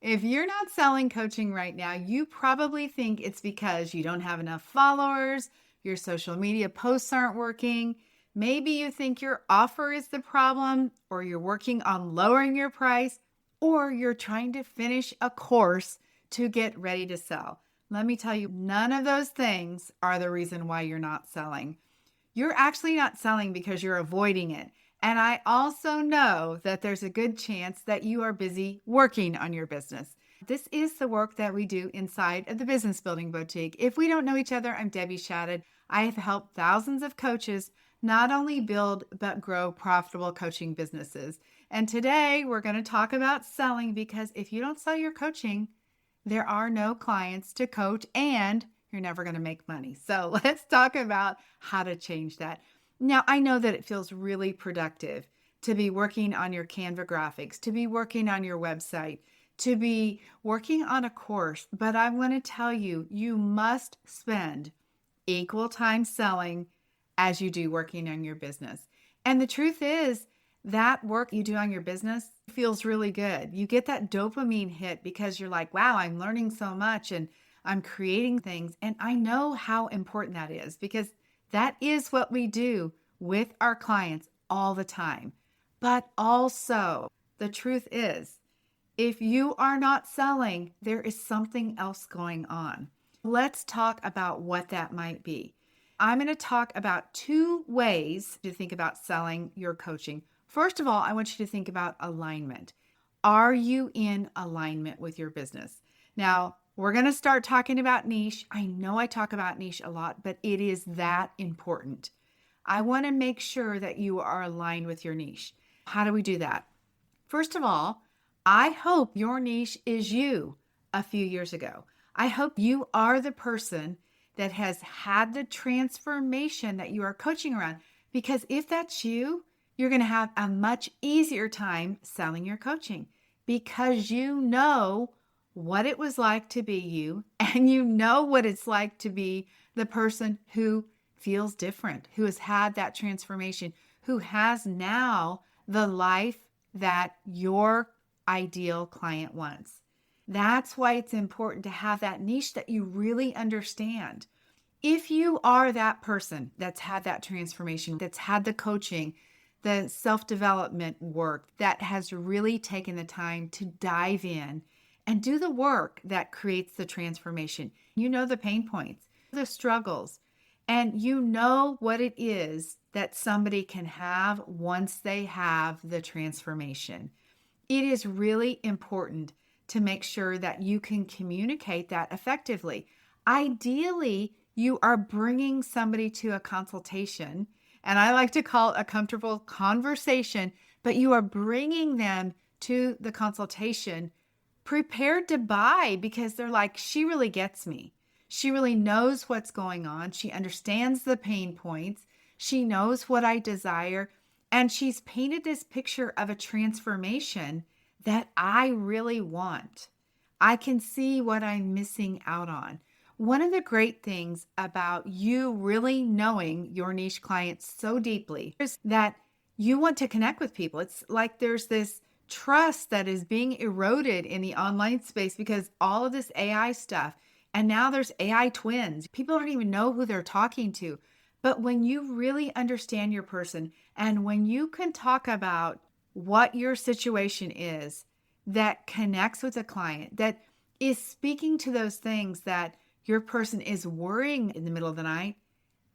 If you're not selling coaching right now, you probably think it's because you don't have enough followers, your social media posts aren't working. Maybe you think your offer is the problem, or you're working on lowering your price, or you're trying to finish a course to get ready to sell. Let me tell you, none of those things are the reason why you're not selling. You're actually not selling because you're avoiding it. And I also know that there's a good chance that you are busy working on your business. This is the work that we do inside of the Business Building Boutique. If we don't know each other, I'm Debbie Shadid. I have helped thousands of coaches not only build but grow profitable coaching businesses. And today we're going to talk about selling, because if you don't sell your coaching, there are no clients to coach and you're never going to make money. So let's talk about how to change that. Now, I know that it feels really productive to be working on your Canva graphics, to be working on your website, to be working on a course, but I want to tell you, you must spend equal time selling as you do working on your business. And the truth is, that work you do on your business feels really good. You get that dopamine hit because you're like, wow, I'm learning so much and I'm creating things. And I know how important that is, because that is what we do with our clients all the time. But also, the truth is, if you are not selling, there is something else going on. Let's talk about what that might be. I'm going to talk about 2 ways to think about selling your coaching. First of all, I want you to think about alignment. Are you in alignment with your business? Now, we're going to start talking about niche. I know I talk about niche a lot, but it is that important. I want to make sure that you are aligned with your niche. How do we do that? First of all, I hope your niche is you a few years ago. I hope you are the person that has had the transformation that you are coaching around, because if that's you, you're going to have a much easier time selling your coaching, because you know what it was like to be you, and you know what it's like to be the person who feels different, who has had that transformation, who has now the life that your ideal client wants. That's why it's important to have that niche that you really understand. If you are that person that's had that transformation, that's had the coaching, the self-development work, that has really taken the time to dive in and do the work that creates the transformation. You know the pain points, the struggles, and you know what it is that somebody can have once they have the transformation. It is really important to make sure that you can communicate that effectively. Ideally, you are bringing somebody to a consultation, and I like to call it a comfortable conversation, but you are bringing them to the consultation prepared to buy, because they're like, she really gets me. She really knows what's going on. She understands the pain points. She knows what I desire. And she's painted this picture of a transformation that I really want. I can see what I'm missing out on. One of the great things about you really knowing your niche clients so deeply is that you want to connect with people. It's like there's this trust that is being eroded in the online space because all of this AI stuff, and now there's AI twins. People don't even know who they're talking to. But when you really understand your person, and when you can talk about what your situation is that connects with a client, that is speaking to those things that your person is worrying in the middle of the night,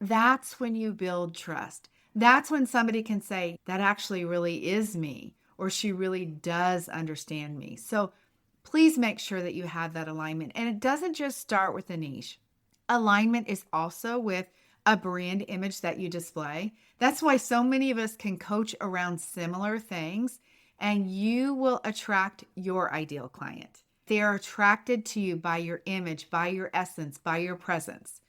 that's when you build trust. That's when somebody can say, that actually really is me, or she really does understand me. So please make sure that you have that alignment. And it doesn't just start with a niche. Alignment is also with a brand image that you display. That's why so many of us can coach around similar things, and you will attract your ideal client. They are attracted to you by your image, by your essence, by your presence.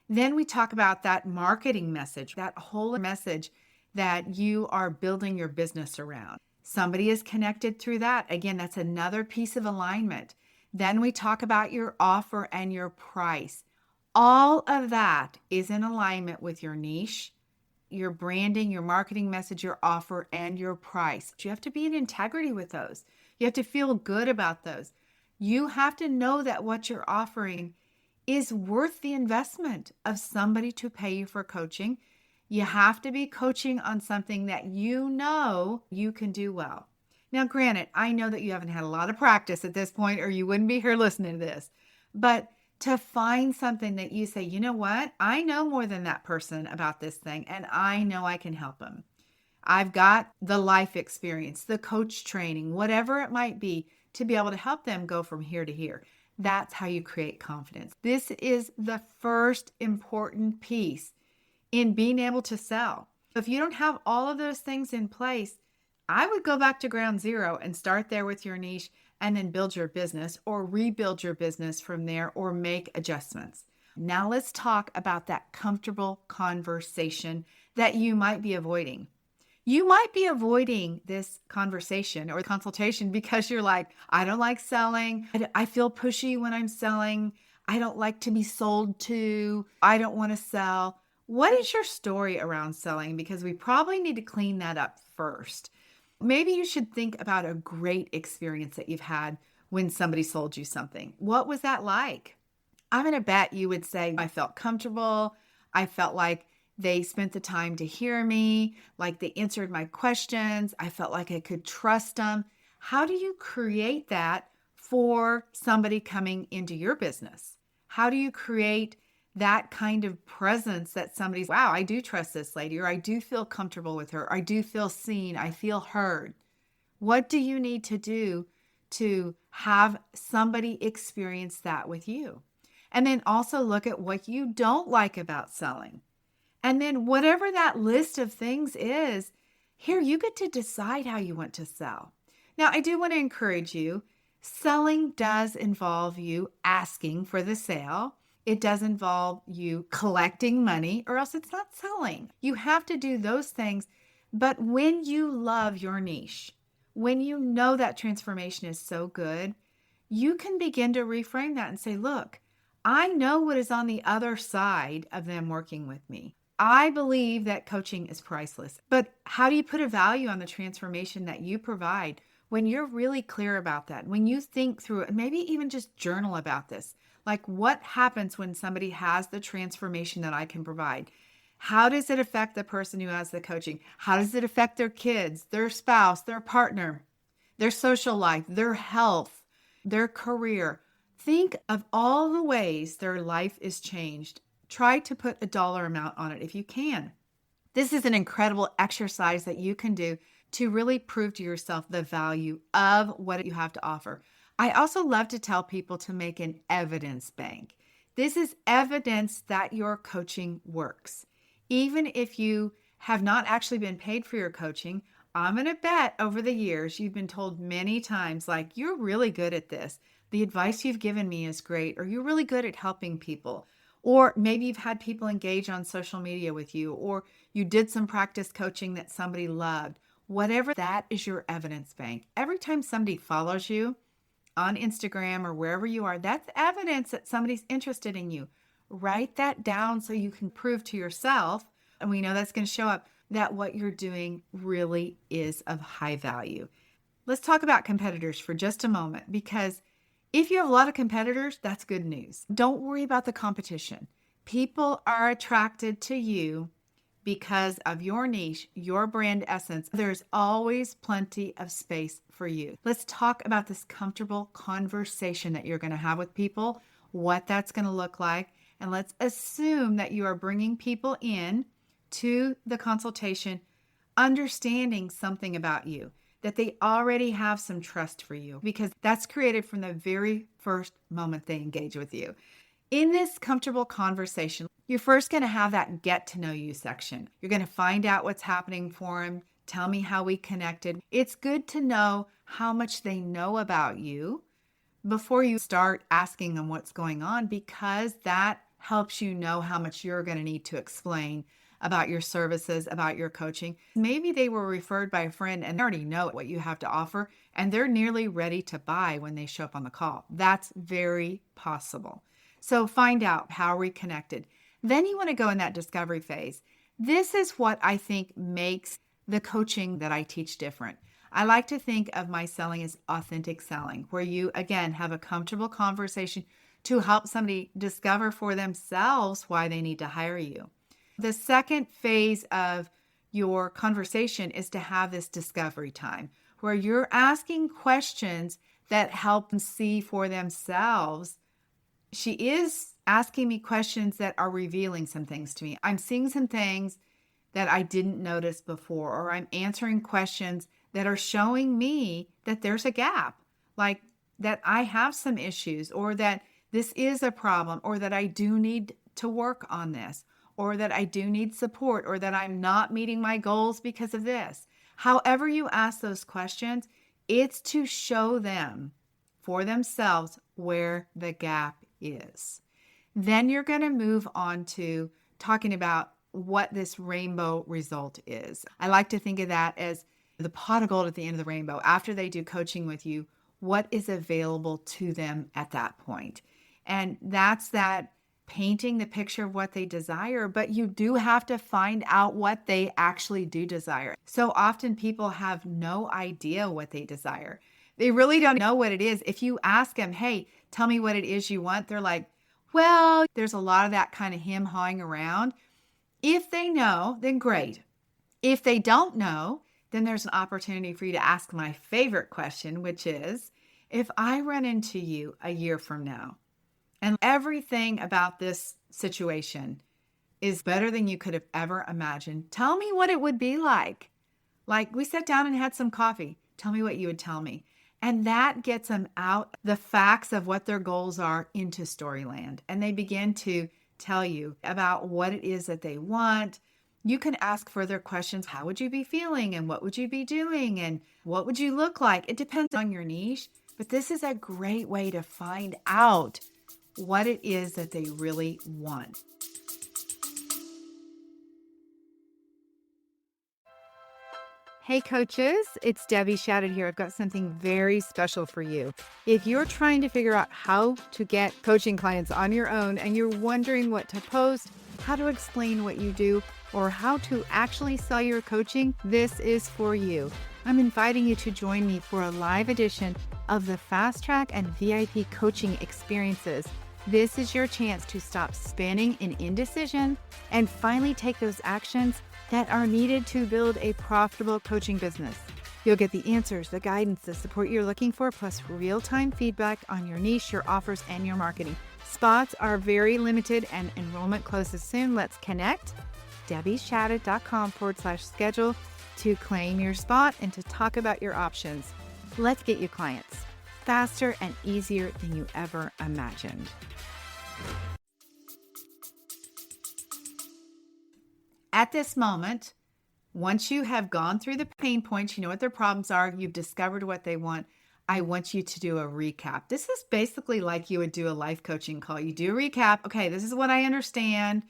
Then we talk about that marketing message, that whole message that you are building your business around. Somebody is connected through that. Again, that's another piece of alignment. Then we talk about your offer and your price. All of that is in alignment with your niche, your branding, your marketing message, your offer, and your price. You have to be in integrity with those. You have to feel good about those. You have to know that what you're offering is worth the investment of somebody to pay you for coaching. You have to be coaching on something that you know you can do well. Now, granted, I know that you haven't had a lot of practice at this point, or you wouldn't be here listening to this. But to find something that you say, you know what? I know more than that person about this thing, and I know I can help them. I've got the life experience, the coach training, whatever it might be, to be able to help them go from here to here. That's how you create confidence. This is the first important piece in being able to sell. If you don't have all of those things in place, I would go back to ground zero and start there with your niche and then build your business or rebuild your business from there or make adjustments. Now let's talk about that comfortable conversation that you might be avoiding. You might be avoiding this conversation or consultation because you're like, I don't like selling. I feel pushy when I'm selling. I don't like to be sold to. I don't want to sell. What is your story around selling? Because we probably need to clean that up first. Maybe you should think about a great experience that you've had when somebody sold you something. What was that like? I'm going to bet you would say, I felt comfortable. I felt like they spent the time to hear me, like they answered my questions. I felt like I could trust them. How do you create that for somebody coming into your business? How do you create that kind of presence that somebody's, wow, I do trust this lady, or I do feel comfortable with her, or I do feel seen, I feel heard? What do you need to do to have somebody experience that with you? And then also look at what you don't like about selling. And then whatever that list of things is, here you get to decide how you want to sell. Now, I do want to encourage you. Selling does involve you asking for the sale. It does involve you collecting money, or else it's not selling. You have to do those things. But when you love your niche, when you know that transformation is so good, you can begin to reframe that and say, look, I know what is on the other side of them working with me. I believe that coaching is priceless, but how do you put a value on the transformation that you provide when you're really clear about that? When you think through it, maybe even just journal about this, like what happens when somebody has the transformation that I can provide? How does it affect the person who has the coaching? How does it affect their kids, their spouse, their partner, their social life, their health, their career? Think of all the ways their life is changed. Try to put a dollar amount on it if you can. This is an incredible exercise that you can do to really prove to yourself the value of what you have to offer. I also love to tell people to make an evidence bank. This is evidence that your coaching works. Even if you have not actually been paid for your coaching, I'm going to bet over the years you've been told many times, like, you're really good at this. The advice you've given me is great, or you're really good at helping people. Or maybe you've had people engage on social media with you, or you did some practice coaching that somebody loved. Whatever, that is your evidence bank. Every time somebody follows you on Instagram or wherever you are, that's evidence that somebody's interested in you. Write that down so you can prove to yourself, and we know that's going to show up, that what you're doing really is of high value. Let's talk about competitors for just a moment, because if you have a lot of competitors, that's good news. Don't worry about the competition. People are attracted to you because of your niche, your brand essence. There's always plenty of space for you. Let's talk about this comfortable conversation that you're going to have with people, what that's going to look like. And let's assume that you are bringing people in to the consultation, understanding something about you, that they already have some trust for you, because that's created from the very first moment they engage with you. In this comfortable conversation, you're first going to have that get to know you section. You're going to find out what's happening for them. Tell me how we connected. It's good to know how much they know about you before you start asking them what's going on, because that helps you know how much you're going to need to explain about your services, about your coaching. Maybe they were referred by a friend and they already know what you have to offer, and they're nearly ready to buy when they show up on the call. That's very possible. So find out, how are we connected? Then you want to go in that discovery phase. This is what I think makes the coaching that I teach different. I like to think of my selling as authentic selling, where you, again, have a comfortable conversation to help somebody discover for themselves why they need to hire you. The second phase of your conversation is to have this discovery time where you're asking questions that help them see for themselves. She is asking me questions that are revealing some things to me. I'm seeing some things that I didn't notice before, or I'm answering questions that are showing me that there's a gap, like that I have some issues, or that this is a problem, or that I do need to work on this, or that I do need support, or that I'm not meeting my goals because of this. However you ask those questions, it's to show them for themselves where the gap is. Then you're going to move on to talking about what this rainbow result is. I like to think of that as the pot of gold at the end of the rainbow. After they do coaching with you, what is available to them at that point? And that's that painting the picture of what they desire, but you do have to find out what they actually do desire. So often people have no idea what they desire. They really don't know what it is. If you ask them, hey, tell me what it is you want, they're like, well, there's a lot of that kind of hem-hawing around. If they know, then great. If they don't know, then there's an opportunity for you to ask my favorite question, which is, if I run into you a year from now, and everything about this situation is better than you could have ever imagined, tell me what it would be like. Like, we sat down and had some coffee. Tell me what you would tell me. And that gets them out the facts of what their goals are into Storyland. And they begin to tell you about what it is that they want. You can ask further questions. How would you be feeling? And what would you be doing? And what would you look like? It depends on your niche. But this is a great way to find out what it is that they really want. Hey coaches, it's Debbie Shadid here. I've got something very special for you. If you're trying to figure out how to get coaching clients on your own and you're wondering what to post, how to explain what you do, or how to actually sell your coaching, this is for you. I'm inviting you to join me for a live edition of the Fast Track and VIP coaching experiences. This is your chance to stop spinning in indecision and finally take those actions that are needed to build a profitable coaching business. You'll get the answers, the guidance, the support you're looking for, plus real-time feedback on your niche, your offers, and your marketing. Spots are very limited and enrollment closes soon. Let's connect. DebbieShadid.com/schedule to claim your spot and to talk about your options. Let's get you clients faster and easier than you ever imagined. At this moment, once you have gone through the pain points, you know what their problems are, you've discovered what they want, I want you to do a recap. This is basically like you would do a life coaching call. You do a recap. Okay, this is what I understand.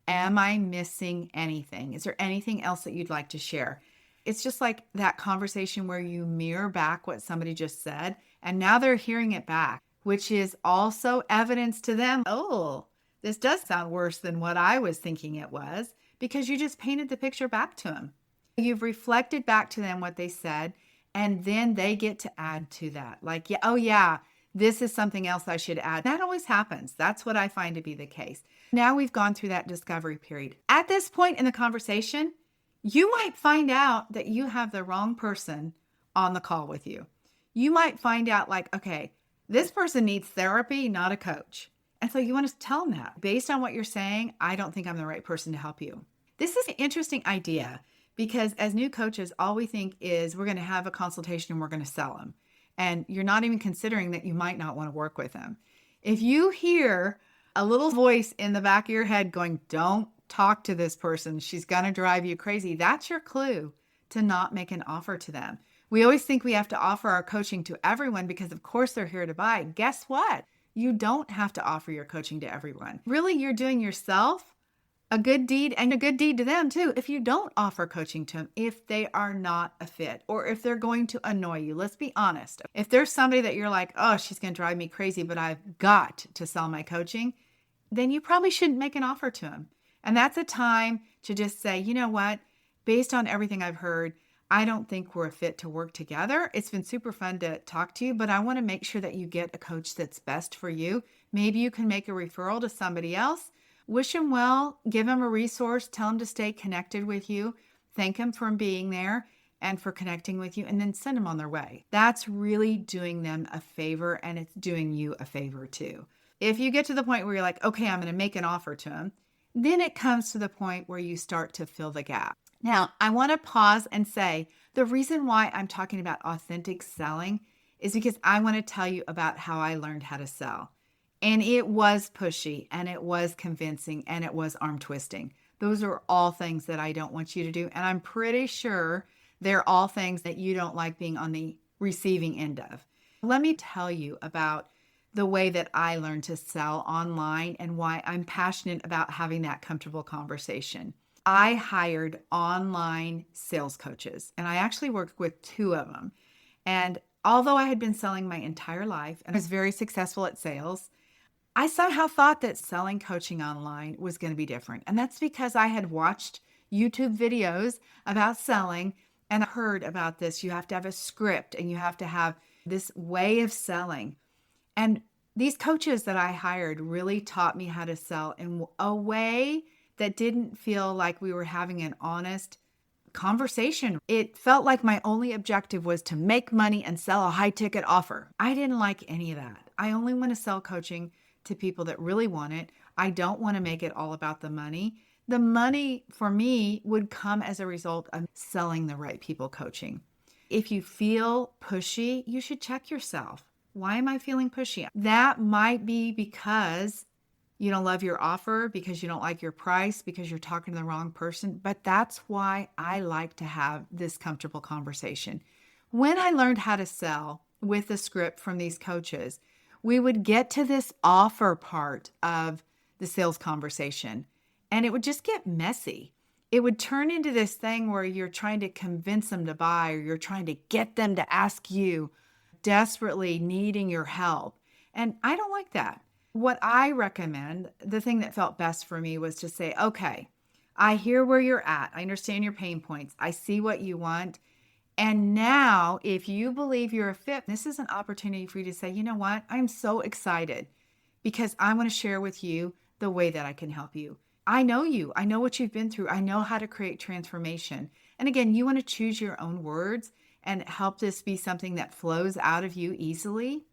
Am I missing anything? Is there anything else that you'd like to share? It's just like that conversation where you mirror back what somebody just said, and now they're hearing it back, which is also evidence to them. Oh, this does sound worse than what I was thinking it was, because you just painted the picture back to them. You've reflected back to them what they said, and then they get to add to that. Like, yeah, oh yeah, this is something else I should add. That always happens. That's what I find to be the case. Now we've gone through that discovery period. At this point in the conversation, you might find out that you have the wrong person on the call with you. You might find out like, okay, this person needs therapy, not a coach. And so you want to tell them that. Based on what you're saying, I don't think I'm the right person to help you. This is an interesting idea because as new coaches, all we think is we're going to have a consultation and we're going to sell them. And you're not even considering that you might not want to work with them. If you hear a little voice in the back of your head going, don't talk to this person, she's going to drive you crazy, that's your clue to not make an offer to them. We always think we have to offer our coaching to everyone because of course they're here to buy. Guess what? You don't have to offer your coaching to everyone. Really, you're doing yourself a good deed and a good deed to them too if you don't offer coaching to them, if they are not a fit or if they're going to annoy you. Let's be honest. If there's somebody that you're like, oh, she's going to drive me crazy, but I've got to sell my coaching, then you probably shouldn't make an offer to them. And that's a time to just say, you know what, based on everything I've heard, I don't think we're a fit to work together. It's been super fun to talk to you, but I want to make sure that you get a coach that's best for you. Maybe you can make a referral to somebody else. Wish them well, give them a resource, tell them to stay connected with you, thank them for being there and for connecting with you, and then send them on their way. That's really doing them a favor, and it's doing you a favor too. If you get to the point where you're like, okay, I'm going to make an offer to them, then it comes to the point where you start to fill the gap. Now, I want to pause and say the reason why I'm talking about authentic selling is because I want to tell you about how I learned how to sell. And it was pushy, and it was convincing, and it was arm twisting. Those are all things that I don't want you to do. And I'm pretty sure they're all things that you don't like being on the receiving end of. Let me tell you about the way that I learned to sell online and why I'm passionate about having that comfortable conversation. I hired online sales coaches, and I actually worked with two of them. And although I had been selling my entire life and was very successful at sales, I somehow thought that selling coaching online was going to be different. And that's because I had watched YouTube videos about selling and heard about this. You have to have a script and you have to have this way of selling. And these coaches that I hired really taught me how to sell in a way that didn't feel like we were having an honest conversation. It felt like my only objective was to make money and sell a high ticket offer. I didn't like any of that. I only want to sell coaching to people that really want it. I don't want to make it all about the money. The money for me would come as a result of selling the right people coaching. If you feel pushy, you should check yourself. Why am I feeling pushy? That might be because you don't love your offer, because you don't like your price, because you're talking to the wrong person. But that's why I like to have this comfortable conversation. When I learned how to sell with the script from these coaches, we would get to this offer part of the sales conversation, and it would just get messy. It would turn into this thing where you're trying to convince them to buy, or you're trying to get them to ask you, desperately needing your help. And I don't like that. What I recommend, the thing that felt best for me was to say, okay, I hear where you're at. I understand your pain points. I see what you want. And now, if you believe you're a fit, this is an opportunity for you to say, you know what? I'm so excited because I want to share with you the way that I can help you. I know you. I know what you've been through. I know how to create transformation. And again, you want to choose your own words and help this be something that flows out of you easily.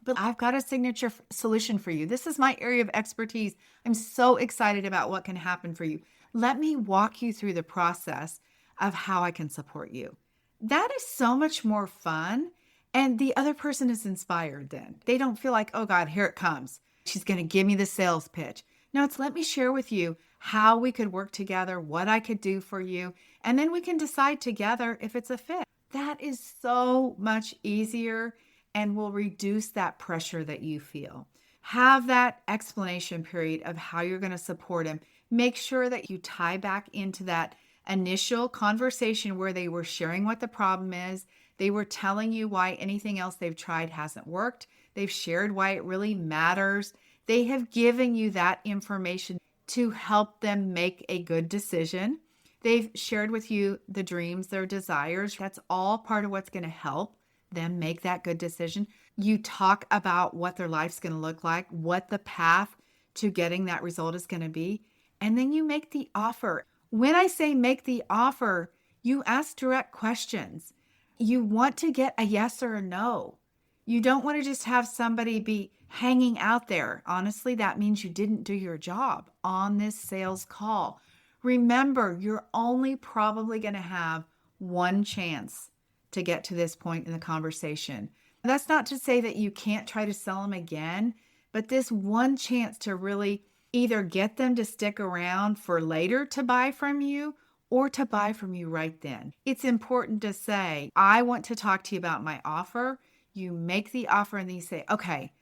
But I've got a signature solution for you. This is my area of expertise. I'm so excited about what can happen for you. Let me walk you through the process of how I can support you. That is so much more fun. And the other person is inspired then. They don't feel like, oh God, here it comes. She's going to give me the sales pitch. No, it's let me share with you how we could work together, what I could do for you, and then we can decide together if it's a fit. That is so much easier and will reduce that pressure that you feel. Have that explanation period of how you're going to support him. Make sure that you tie back into that initial conversation where they were sharing what the problem is. They were telling you why anything else they've tried hasn't worked. They've shared why it really matters. They have given you that information to help them make a good decision. They've shared with you the dreams, their desires. That's all part of what's going to help them make that good decision. You talk about what their life's going to look like, what the path to getting that result is going to be, and then you make the offer. When I say make the offer, you ask direct questions. You want to get a yes or a no. You don't want to just have somebody be hanging out there. Honestly, that means you didn't do your job on this sales call. Remember, you're only probably going to have one chance to get to this point in the conversation. That's not to say that you can't try to sell them again, but this one chance to really either get them to stick around for later to buy from you or to buy from you right then. It's important to say, I want to talk to you about my offer. You make the offer and then you say, okay,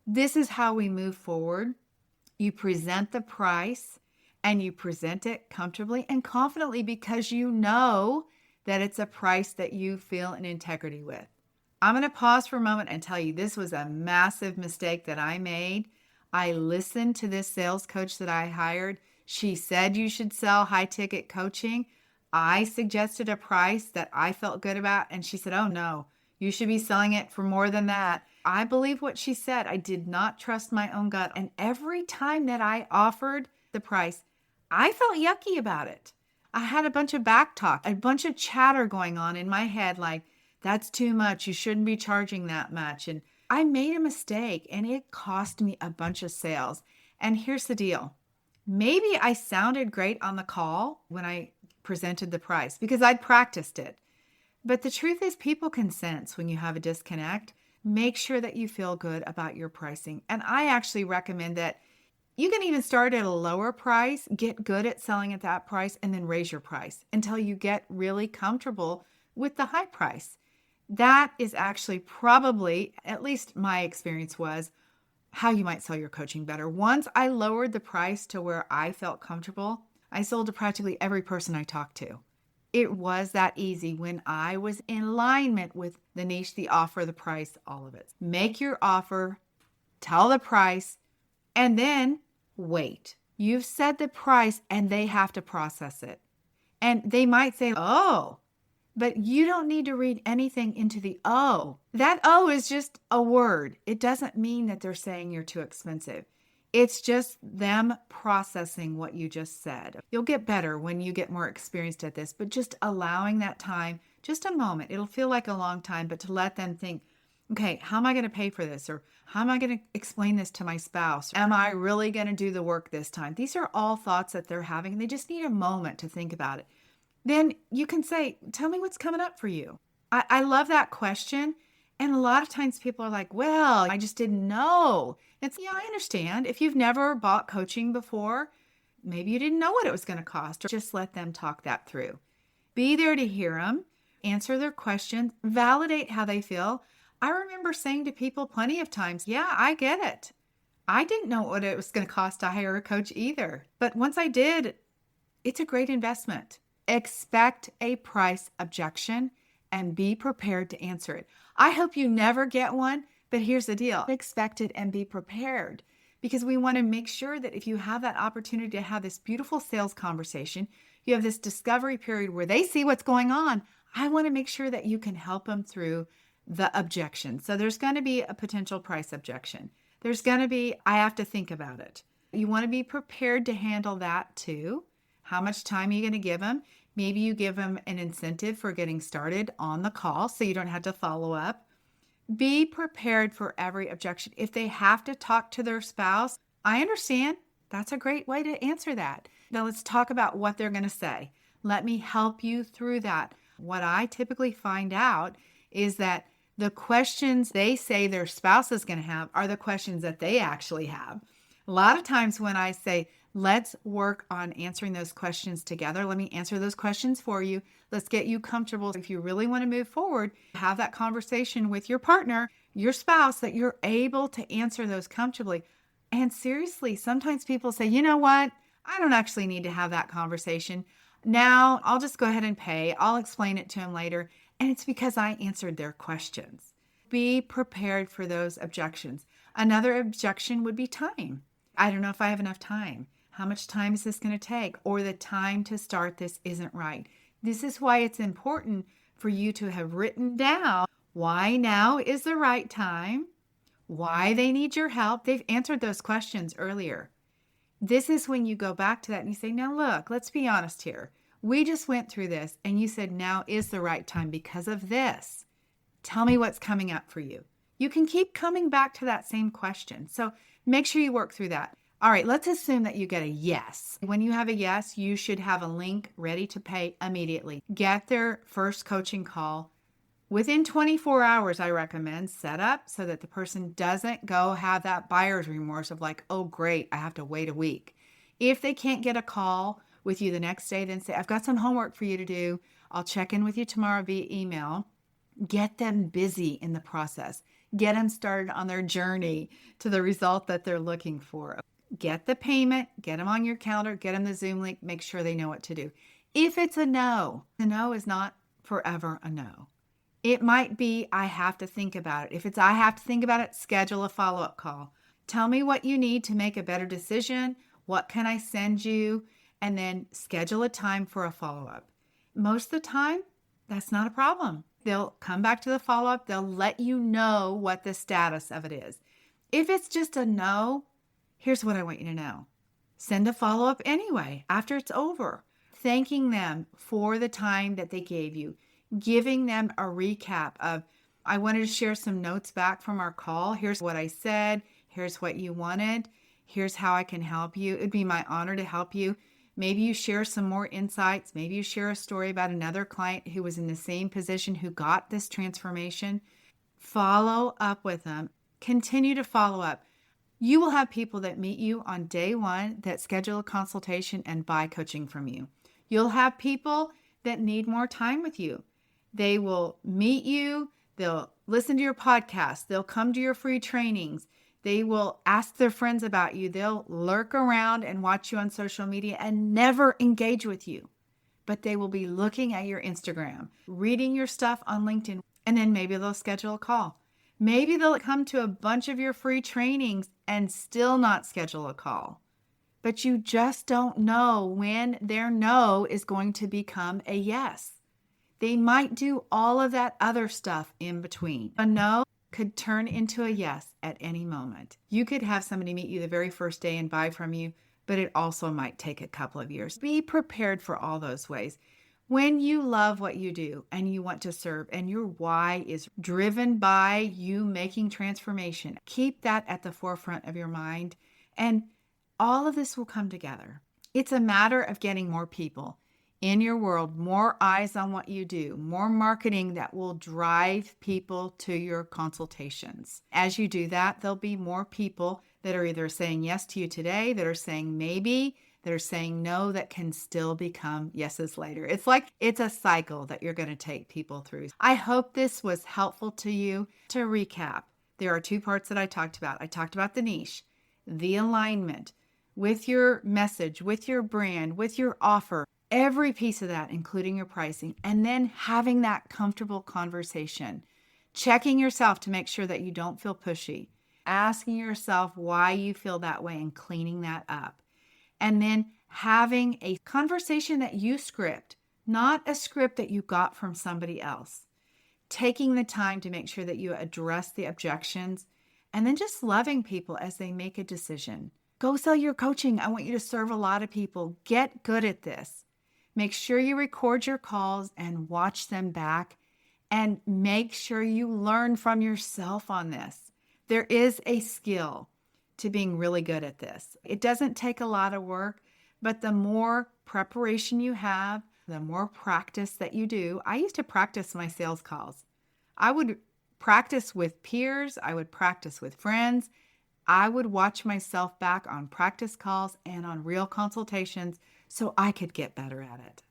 this is how we move forward. You present the price and you present it comfortably and confidently because you know that it's a price that you feel in integrity with. I'm going to pause for a moment and tell you this was a massive mistake that I made. I listened to this sales coach that I hired. She said you should sell high ticket coaching. I suggested a price that I felt good about, and she said, "Oh, no, you should be selling it for more than that." I believe what she said. I did not trust my own gut. And every time that I offered the price, I felt yucky about it. I had a bunch of back talk, a bunch of chatter going on in my head, like, that's too much. You shouldn't be charging that much. And I made a mistake, and it cost me a bunch of sales. And here's the deal. Maybe I sounded great on the call when I presented the price because I'd practiced it. But the truth is, people can sense when you have a disconnect. Make sure that you feel good about your pricing. And I actually recommend that you can even start at a lower price, get good at selling at that price, and then raise your price until you get really comfortable with the high price. That is actually probably, at least my experience was, how you might sell your coaching better. Once I lowered the price to where I felt comfortable, I sold to practically every person I talked to. It was that easy when I was in alignment with the niche, the offer, the price, all of it. Make your offer, tell the price, and then wait. You've said the price and they have to process it. And they might say, "Oh," but you don't need to read anything into the "oh." That "oh" is just a word. It doesn't mean that they're saying you're too expensive. It's just them processing what you just said. You'll get better when you get more experienced at this, but just allowing that time, just a moment. It'll feel like a long time, but to let them think, okay, how am I going to pay for this? Or how am I going to explain this to my spouse? Am I really going to do the work this time? These are all thoughts that they're having, and they just need a moment to think about it. Then you can say, tell me what's coming up for you. I love that question. And a lot of times people are like, well, I just didn't know. It's, yeah, I understand. If you've never bought coaching before, maybe you didn't know what it was going to cost, or just let them talk that through. Be there to hear them, answer their questions, validate how they feel. I remember saying to people plenty of times, yeah, I get it. I didn't know what it was going to cost to hire a coach either. But once I did, it's a great investment. Expect a price objection and be prepared to answer it. I hope you never get one, but here's the deal. Expect it and be prepared, because we want to make sure that if you have that opportunity to have this beautiful sales conversation, you have this discovery period where they see what's going on. I want to make sure that you can help them through the objection. So there's going to be a potential price objection. There's going to be, I have to think about it. You want to be prepared to handle that too. How much time are you going to give them? Maybe you give them an incentive for getting started on the call so you don't have to follow up. Be prepared for every objection. If they have to talk to their spouse, I understand. That's a great way to answer that. Now let's talk about what they're going to say. Let me help you through that. What I typically find out is that the questions they say their spouse is going to have are the questions that they actually have. A lot of times when I say, let's work on answering those questions together. Let me answer those questions for you. Let's get you comfortable. If you really want to move forward, have that conversation with your partner, your spouse, that you're able to answer those comfortably. And seriously, sometimes people say, you know what? I don't actually need to have that conversation. Now I'll just go ahead and pay. I'll explain it to him later. And it's because I answered their questions. Be prepared for those objections. Another objection would be time. I don't know if I have enough time. How much time is this going to take? Or the time to start this isn't right. This is why it's important for you to have written down why now is the right time, why they need your help. They've answered those questions earlier. This is when you go back to that and you say, now look, let's be honest here. We just went through this and you said now is the right time because of this. Tell me what's coming up for you. You can keep coming back to that same question. So make sure you work through that. All right, let's assume that you get a yes. When you have a yes, you should have a link ready to pay immediately. Get their first coaching call within 24 hours, I recommend. Set up so that the person doesn't go have that buyer's remorse of like, oh, great, I have to wait a week. If they can't get a call with you the next day, then say, I've got some homework for you to do. I'll check in with you tomorrow via email. Get them busy in the process. Get them started on their journey to the result that they're looking for. Get the payment, get them on your calendar, get them the Zoom link, make sure they know what to do. If it's a no, the no is not forever a no. It might be, I have to think about it. If it's, I have to think about it, schedule a follow-up call. Tell me what you need to make a better decision. What can I send you? And then schedule a time for a follow-up. most of the time, that's not a problem. They'll come back to the follow-up. They'll let you know what the status of it is. If it's just a no, here's what I want you to know. Send a follow-up anyway after it's over, thanking them for the time that they gave you, giving them a recap of, I wanted to share some notes back from our call. Here's what I said. Here's what you wanted. Here's how I can help you. It'd be my honor to help you. Maybe you share some more insights. Maybe you share a story about another client who was in the same position who got this transformation. Follow up with them. Continue to follow up. You will have people that meet you on day one that schedule a consultation and buy coaching from you. You'll have people that need more time with you. They will meet you. They'll listen to your podcast. They'll come to your free trainings. They will ask their friends about you. They'll lurk around and watch you on social media and never engage with you. But they will be looking at your Instagram, reading your stuff on LinkedIn, and then maybe they'll schedule a call. Maybe they'll come to a bunch of your free trainings and still not schedule a call. But you just don't know when their no is going to become a yes. They might do all of that other stuff in between. A no could turn into a yes at any moment. You could have somebody meet you the very first day and buy from you, but it also might take a couple of years. Be prepared for all those ways. When you love what you do and you want to serve and your why is driven by you making transformation, keep that at the forefront of your mind and all of this will come together. It's a matter of getting more people in your world, more eyes on what you do, more marketing that will drive people to your consultations. As you do that, there'll be more people that are either saying yes to you today, that are saying maybe, that are saying no, that can still become yeses later. It's like it's a cycle that you're going to take people through. I hope this was helpful to you. To recap, there are two parts that I talked about. I talked about the niche, the alignment with your message, with your brand, with your offer, every piece of that, including your pricing, and then having that comfortable conversation, checking yourself to make sure that you don't feel pushy, asking yourself why you feel that way and cleaning that up. And then having a conversation that you script, not a script that you got from somebody else. Taking the time to make sure that you address the objections and then just loving people as they make a decision. Go sell your coaching. I want you to serve a lot of people. Get good at this. Make sure you record your calls and watch them back and make sure you learn from yourself on this. There is a skill to being really good at this. It doesn't take a lot of work, but the more preparation you have, the more practice that you do. I used to practice my sales calls. I would practice with peers. I would practice with friends. I would watch myself back on practice calls and on real consultations so I could get better at it.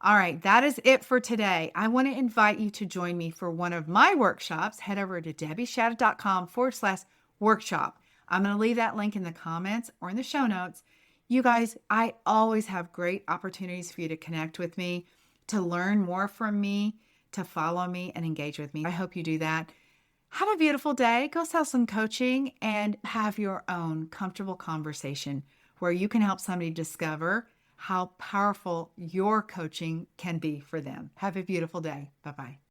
All right, that is it for today. I want to invite you to join me for one of my workshops. Head over to debbieshadid.com/workshop. I'm going to leave that link in the comments or in the show notes. You guys, I always have great opportunities for you to connect with me, to learn more from me, to follow me and engage with me. I hope you do that. Have a beautiful day. Go sell some coaching and have your own comfortable conversation where you can help somebody discover how powerful your coaching can be for them. Have a beautiful day. Bye-bye.